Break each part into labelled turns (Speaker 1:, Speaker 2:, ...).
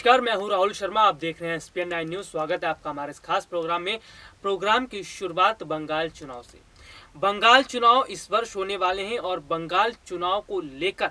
Speaker 1: नमस्कार, मैं हूं राहुल शर्मा। आप देख रहे हैं एसपीएन 9 न्यूज। स्वागत है आपका हमारे इस खास प्रोग्राम में। प्रोग्राम की शुरुआत बंगाल चुनाव से। बंगाल चुनाव इस वर्ष होने वाले हैं और बंगाल चुनाव को लेकर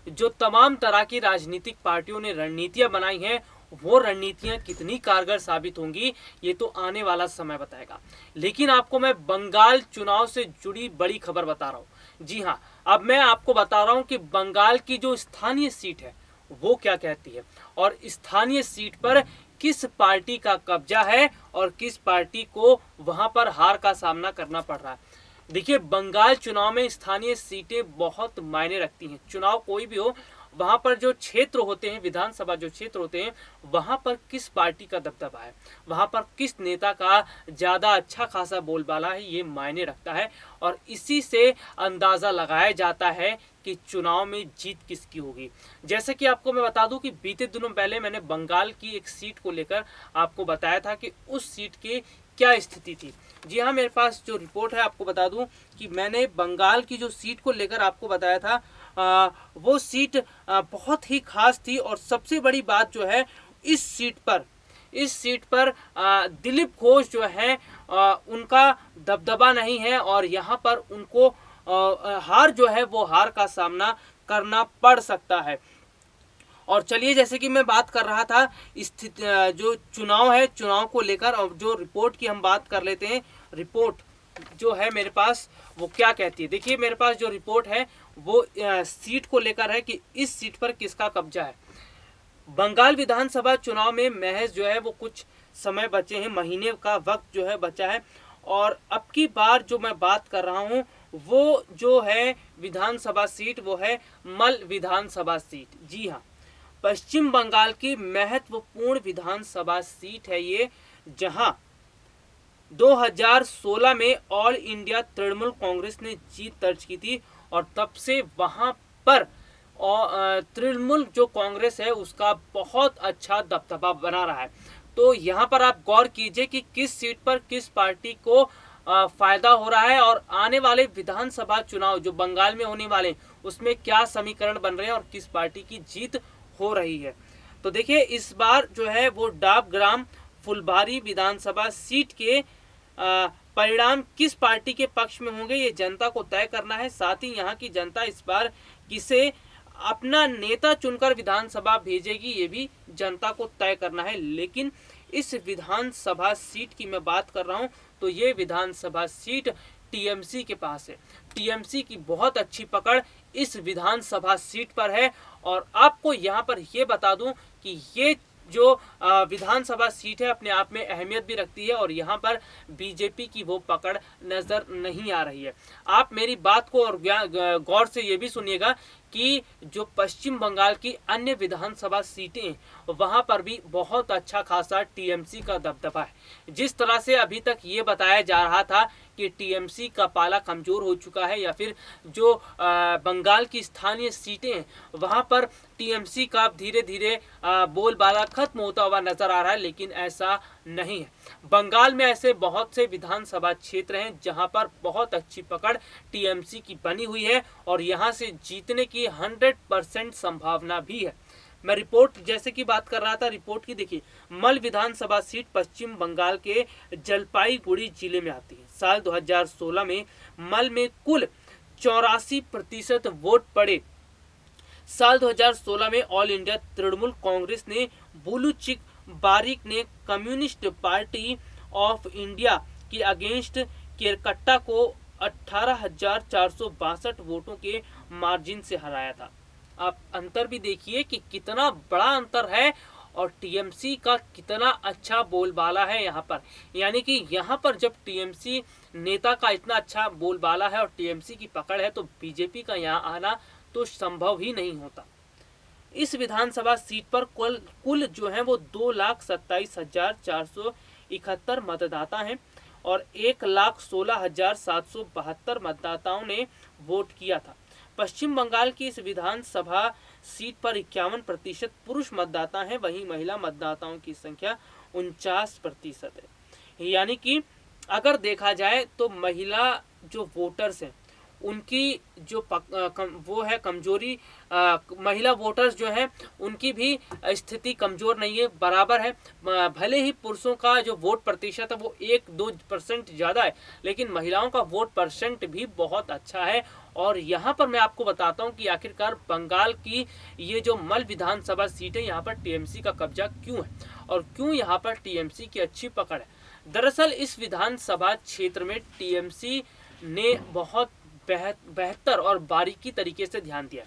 Speaker 1: जो तमाम तरह की राजनीतिक पार्टियों ने रणनीतियां बनाई हैं, वो रणनीतियां कितनी कारगर साबित होंगी ये तो आने वाला समय बताएगा। लेकिन आपको मैं बंगाल चुनाव से जुड़ी बड़ी खबर बता रहा हूँ। जी हाँ, अब मैं आपको बता रहा हूँ कि बंगाल की जो स्थानीय सीट है वो क्या कहती है और स्थानीय सीट पर किस पार्टी का कब्जा है और किस पार्टी को वहां पर हार का सामना करना पड़ रहा है। देखिए, बंगाल चुनाव में स्थानीय सीटें बहुत मायने रखती हैं। चुनाव कोई भी हो, वहां पर जो क्षेत्र होते हैं, विधानसभा जो क्षेत्र होते हैं, वहां पर किस पार्टी का दबदबा है, वहां पर किस नेता का ज्यादा अच्छा खासा बोलबाला है, ये मायने रखता है। और इसी से अंदाजा लगाया जाता है कि चुनाव में जीत किसकी होगी। जैसे कि आपको मैं बता दूं कि बीते दिनों पहले मैंने बंगाल की एक सीट को लेकर आपको बताया था कि उस सीट की क्या स्थिति थी। जी हाँ, मेरे पास जो रिपोर्ट है आपको बता दूं कि मैंने बंगाल की जो सीट को लेकर आपको बताया था, वो सीट बहुत ही खास थी। और सबसे बड़ी बात जो है, इस सीट पर दिलीप घोष जो है उनका दबदबा नहीं है और यहाँ पर उनको हार जो है वो हार का सामना करना पड़ सकता है। और चलिए, जैसे कि मैं बात कर रहा था स्थिति जो चुनाव है, चुनाव को लेकर और जो रिपोर्ट की हम बात कर लेते हैं। रिपोर्ट जो है मेरे पास वो क्या कहती है, देखिए मेरे पास जो रिपोर्ट है वो सीट को लेकर है कि इस सीट पर किसका कब्जा है। बंगाल विधानसभा चुनाव में महज जो है वो कुछ समय बचे हैं, महीने का वक्त जो है बचा है। और अब की बार जो मैं बात कर रहा हूँ वो जो है विधानसभा सीट, वो है मल विधानसभा सीट। जी हाँ, पश्चिम बंगाल की महत्वपूर्ण विधानसभा सीट है ये, जहां 2016 में ऑल इंडिया तृणमूल कांग्रेस ने जीत दर्ज की थी और तब से वहां पर तृणमूल जो कांग्रेस है उसका बहुत अच्छा दबदबा बना रहा है। तो यहाँ पर आप गौर कीजिए कि किस सीट पर किस पार्टी को फायदा हो रहा है और आने वाले विधानसभा चुनाव जो बंगाल में होने वाले उसमें क्या समीकरण बन रहे हैं और किस पार्टी की जीत हो रही है। तो देखिए, इस बार जो है वो डाबग्राम फुलबारी विधानसभा सीट के परिणाम किस पार्टी के पक्ष में होंगे ये जनता को तय करना है। साथ ही यहाँ की जनता इस बार किसे अपना नेता चुनकर विधानसभा भेजेगी ये भी जनता को तय करना है। लेकिन इस विधानसभा सीट की मैं बात कर रहा हूँ तो ये विधानसभा सीट टीएमसी के पास है। टीएमसी की बहुत अच्छी पकड़ इस विधानसभा सीट पर है। और आपको यहाँ पर ये बता दूं कि ये जो विधानसभा सीट है अपने आप में अहमियत भी रखती है और यहाँ पर बीजेपी की वो पकड़ नजर नहीं आ रही है। आप मेरी बात को और गौर से ये भी सुनिएगा कि जो पश्चिम बंगाल की अन्य विधानसभा सीटें वहां पर भी बहुत अच्छा खासा टीएमसी का दबदबा है। जिस तरह से अभी तक ये बताया जा रहा था कि टीएमसी का पाला कमजोर हो चुका है या फिर जो बंगाल की स्थानीय सीटें वहां पर टीएमसी का धीरे धीरे बोलबाला खत्म होता हुआ नजर आ रहा है, लेकिन ऐसा नहीं है। बंगाल में ऐसे बहुत से विधानसभा क्षेत्र हैं जहां पर बहुत अच्छी पकड़ टीएमसी की बनी हुई है और यहां से जीतने की 100% संभावना भी है। मैं रिपोर्ट जैसे कि बात कर रहा था, रिपोर्ट की देखिए, मल विधानसभा सीट पश्चिम बंगाल के जलपाईगुड़ी जिले में आती है। साल 2016 में मल में कुल 84% वोट पड़े। साल 2016 में ऑल इंडिया तृणमूल कांग्रेस ने बुलूचिक बारिक ने कम्युनिस्ट पार्टी ऑफ इंडिया के अगेंस्ट केरकट्टा को 18,462 वोटों के मार्जिन से हराया था। आप अंतर भी देखिए कि कितना बड़ा अंतर है और टीएमसी का कितना अच्छा बोलबाला है यहाँ पर। यानी कि यहाँ पर जब टीएमसी नेता का इतना अच्छा बोलबाला है और टीएमसी की पकड़ है तो बीजेपी का यहाँ आना तो संभव ही नहीं होता। इस विधानसभा सीट पर कुल जो है वो 2,27,471 मतदाता हैं और 1,16,772 मतदाताओं ने वोट किया था। पश्चिम बंगाल की इस विधानसभा सीट पर 51% पुरुष मतदाता हैं, वहीं महिला मतदाताओं की संख्या 49% है। यानी कि अगर देखा जाए तो महिला जो वोटर्स हैं उनकी जो वो है कमजोरी, महिला वोटर्स जो हैं उनकी भी स्थिति कमजोर नहीं है, बराबर है। भले ही पुरुषों का जो वोट प्रतिशत है वो 1-2% ज़्यादा है, लेकिन महिलाओं का वोट परसेंट भी बहुत अच्छा है। और यहाँ पर मैं आपको बताता हूँ कि आखिरकार बंगाल की ये जो मल विधानसभा सीट है, यहाँ पर टीएमसी का कब्जा क्यों है और क्यों यहाँ पर टीएमसी की अच्छी पकड़ है। दरअसल इस विधानसभा क्षेत्र में टीएमसी ने बहुत बेहतर और बारीकी तरीके से ध्यान दिया।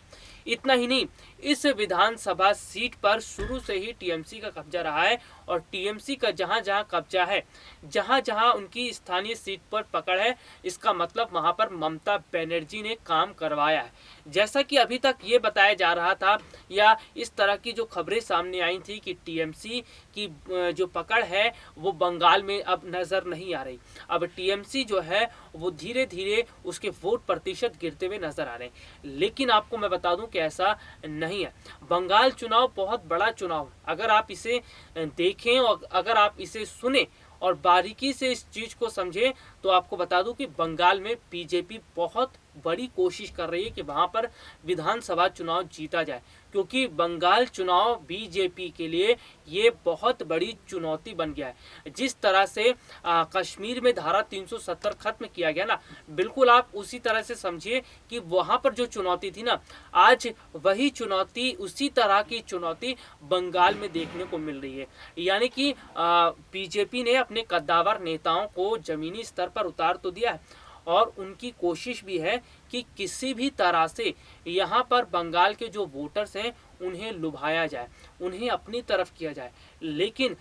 Speaker 1: इतना ही नहीं, इस विधानसभा सीट पर शुरू से ही टीएमसी का कब्जा रहा है और टीएमसी का जहां जहां कब्जा है, जहां जहां उनकी स्थानीय सीट पर पकड़ है, इसका मतलब वहां पर ममता बनर्जी ने काम करवाया है। जैसा कि अभी तक ये बताया जा रहा था या इस तरह की जो खबरें सामने आई थी कि टीएमसी की जो पकड़ है वो बंगाल में अब नज़र नहीं आ रही। अब टीएमसी जो है वो धीरे धीरे उसके वोट प्रतिशत गिरते हुए नजर आ रहे हैं। लेकिन आपको मैं बता दूं कि ऐसा नहीं है। बंगाल चुनाव बहुत बड़ा चुनाव, अगर आप इसे देखें और अगर आप इसे सुने और बारीकी से इस चीज को समझें तो आपको बता दूं कि बंगाल में बीजेपी बहुत बड़ी कोशिश कर रही है कि वहां पर विधानसभा चुनाव जीता जाए, क्योंकि बंगाल चुनाव बीजेपी के लिए ये बहुत बड़ी चुनौती बन गया है। जिस तरह से कश्मीर में धारा 370 खत्म किया गया ना, बिल्कुल आप उसी तरह से समझिए कि वहां पर जो चुनौती थी ना, आज वही चुनौती, उसी तरह की चुनौती बंगाल में देखने को मिल रही है। यानी कि बीजेपी ने अपने कद्दावर नेताओं को जमीनी स्तर पर उतार तो दिया है और उनकी कोशिश भी है कि किसी भी तरह से यहाँ पर बंगाल के जो वोटर्स हैं उन्हें लुभाया जाए, उन्हें अपनी तरफ किया जाए। लेकिन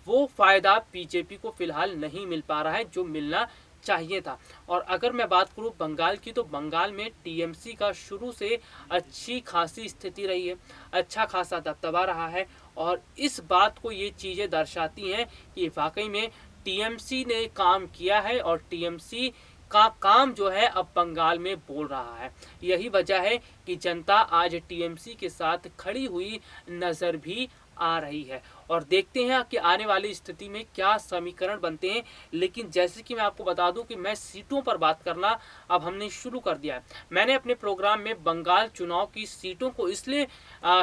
Speaker 1: वो फायदा बीजेपी को फिलहाल नहीं मिल पा रहा है जो मिलना चाहिए था। और अगर मैं बात करूं बंगाल की, तो बंगाल में टीएमसी का शुरू से अच्छी खासी स्थिति रही है, अच्छा खासा दबदबा रहा है और इस बात को ये चीज़ें दर्शाती हैं कि वाकई में टीएमसी ने काम किया है और टीएमसी का काम जो है अब बंगाल में बोल रहा है। यही वजह है कि जनता आज टीएमसी के साथ खड़ी हुई नज़र भी आ रही है और देखते हैं कि आने वाली स्थिति में क्या समीकरण बनते हैं। लेकिन जैसे कि मैं आपको बता दूं कि मैं सीटों पर बात करना अब हमने शुरू कर दिया है। मैंने अपने प्रोग्राम में बंगाल चुनाव की सीटों को इसलिए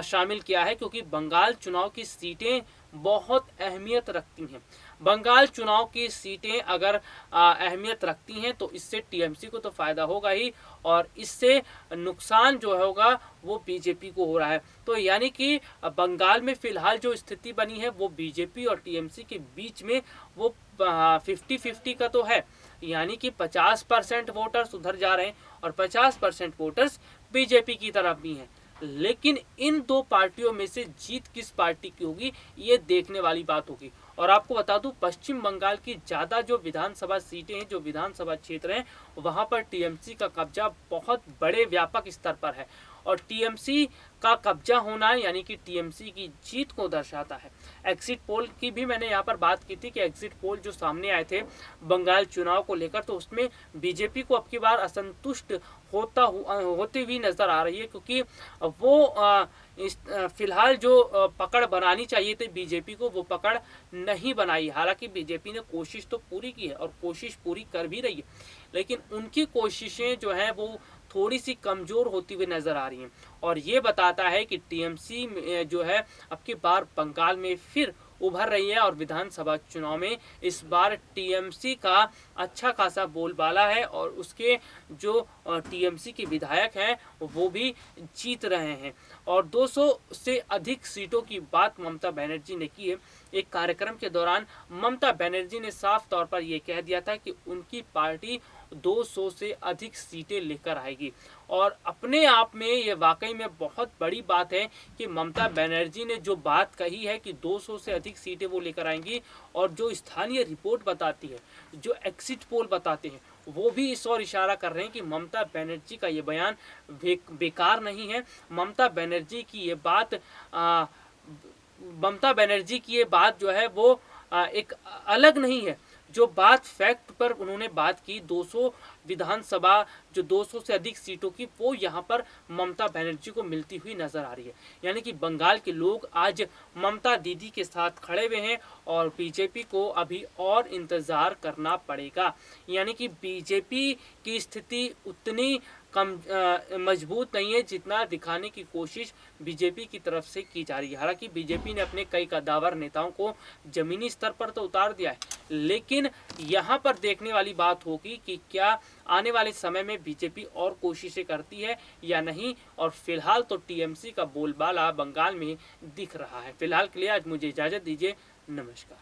Speaker 1: शामिल किया है क्योंकि बंगाल चुनाव की सीटें बहुत अहमियत रखती हैं। बंगाल चुनाव की सीटें अगर अहमियत रखती हैं तो इससे टीएमसी को तो फ़ायदा होगा ही और इससे नुकसान जो होगा वो बीजेपी को हो रहा है। तो यानी कि बंगाल में फ़िलहाल जो स्थिति बनी है वो बीजेपी और टीएमसी के बीच में वो 50-50 का तो है, यानी कि 50% वोटर्स उधर जा रहे हैं और 50% वोटर्स बीजेपी की तरफ भी हैं। लेकिन इन दो पार्टियों में से जीत किस पार्टी की होगी ये देखने वाली बात होगी। और आपको बता दूं पश्चिम बंगाल की ज़्यादा जो विधानसभा सीटें हैं, जो विधानसभा क्षेत्र हैं, वहां पर टीएमसी का कब्जा बहुत बड़े व्यापक स्तर पर है और टीएमसी का कब्जा होना यानी कि टीएमसी की जीत को दर्शाता है। एग्जिट पोल की भी मैंने यहाँ पर बात की थी कि एग्जिट पोल जो सामने आए थे बंगाल चुनाव को लेकर, तो उसमें बीजेपी को अब की बार असंतुष्ट होती हुई नज़र आ रही है, क्योंकि वो फिलहाल जो पकड़ बनानी चाहिए थी बीजेपी को वो पकड़ नहीं बनाई। हालांकि बीजेपी ने कोशिश तो पूरी की है और कोशिश पूरी कर भी रही है, लेकिन उनकी कोशिशें जो हैं वो थोड़ी सी कमज़ोर होती हुई नज़र आ रही हैं और ये बताता है कि टीएमसी जो है अब की बार बंगाल में फिर उभर रही है और विधानसभा चुनाव में इस बार टीएमसी का अच्छा खासा बोलबाला है और उसके जो टीएमसी के विधायक हैं वो भी जीत रहे हैं और 200 से अधिक सीटों की बात ममता बनर्जी ने की है। एक कार्यक्रम के दौरान ममता बनर्जी ने साफ तौर पर यह कह दिया था कि उनकी पार्टी 200 से अधिक सीटें लेकर आएगी और अपने आप में ये वाकई में बहुत बड़ी बात है कि ममता बनर्जी ने जो बात कही है कि 200 से अधिक सीटें वो लेकर आएंगी और जो स्थानीय रिपोर्ट बताती है, जो एग्जिट पोल बताते हैं, वो भी इस ओर इशारा कर रहे हैं कि ममता बनर्जी का ये बयान बेकार नहीं है। ममता बनर्जी की ये बात जो है वो एक अलग नहीं है। जो बात फैक्ट पर उन्होंने बात की 200 विधानसभा जो 200 से अधिक सीटों की, वो यहाँ पर ममता बनर्जी को मिलती हुई नजर आ रही है। यानी कि बंगाल के लोग आज ममता दीदी के साथ खड़े हुए हैं और बीजेपी को अभी और इंतजार करना पड़ेगा। यानी कि बीजेपी की स्थिति उतनी मजबूत नहीं है जितना दिखाने की कोशिश बीजेपी की तरफ से की जा रही है। हालांकि बीजेपी ने अपने कई कद्दावर नेताओं को जमीनी स्तर पर तो उतार दिया है, लेकिन यहाँ पर देखने वाली बात होगी कि क्या आने वाले समय में बीजेपी और कोशिशें करती है या नहीं। और फिलहाल तो टीएमसी का बोलबाला बंगाल में दिख रहा है। फिलहाल के लिए आज मुझे इजाजत दीजिए, नमस्कार।